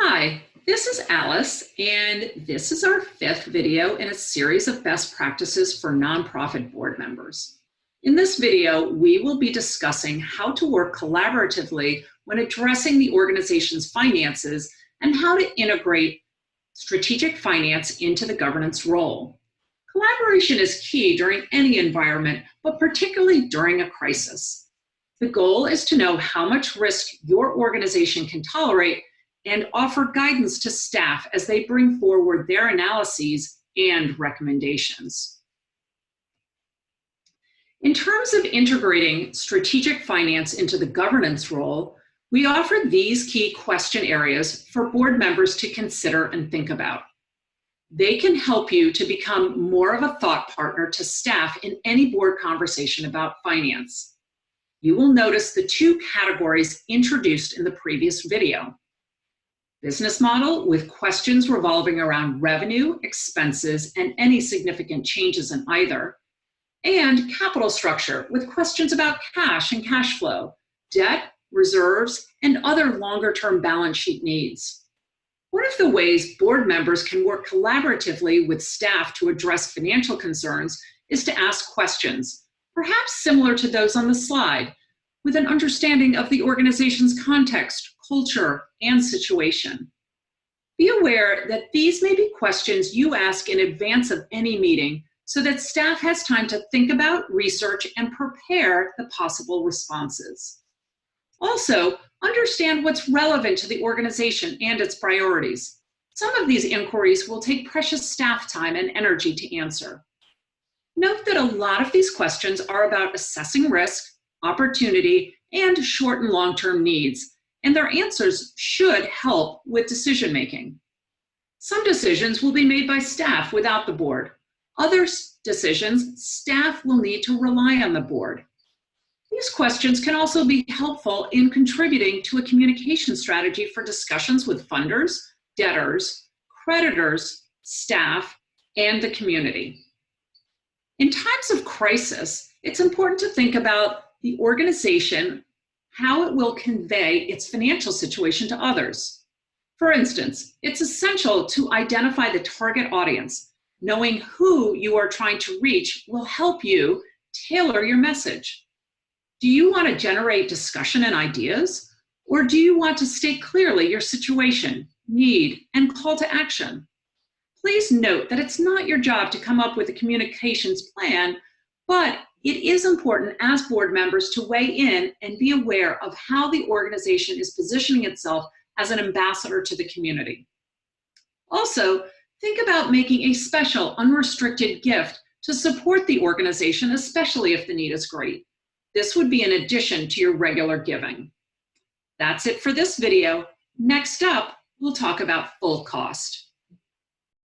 Hi, this is Alice, and this is our fifth video in a series of best practices for nonprofit board members. In this video, we will be discussing how to work collaboratively when addressing the organization's finances and how to integrate strategic finance into the governance role. Collaboration is key during any environment, but particularly during a crisis. The goal is to know how much risk your organization can tolerate and offer guidance to staff as they bring forward their analyses and recommendations. In terms of integrating strategic finance into the governance role, we offer these key question areas for board members to consider and think about. They can help you to become more of a thought partner to staff in any board conversation about finance. You will notice the two categories introduced in the previous video. Business model with questions revolving around revenue, expenses, and any significant changes in either. And capital structure with questions about cash and cash flow, debt, reserves, and other longer-term balance sheet needs. One of the ways board members can work collaboratively with staff to address financial concerns is to ask questions, perhaps similar to those on the slide, with an understanding of the organization's context, culture, and situation. Be aware that these may be questions you ask in advance of any meeting so that staff has time to think about, research, and prepare the possible responses. Also, understand what's relevant to the organization and its priorities. Some of these inquiries will take precious staff time and energy to answer. Note that a lot of these questions are about assessing risk, opportunity, and short and long-term needs, and their answers should help with decision-making. Some decisions will be made by staff without the board. Other decisions, staff will need to rely on the board. These questions can also be helpful in contributing to a communication strategy for discussions with funders, debtors, creditors, staff, and the community. In times of crisis, it's important to think about the organization, how it will convey its financial situation to others. For instance, it's essential to identify the target audience. Knowing who you are trying to reach will help you tailor your message. Do you want to generate discussion and ideas? Or do you want to state clearly your situation, need, and call to action? Please note that it's not your job to come up with a communications plan, but it is important as board members to weigh in and be aware of how the organization is positioning itself as an ambassador to the community. Also, think about making a special, unrestricted gift to support the organization, especially if the need is great. This would be in addition to your regular giving. That's it for this video. Next up, we'll talk about full cost.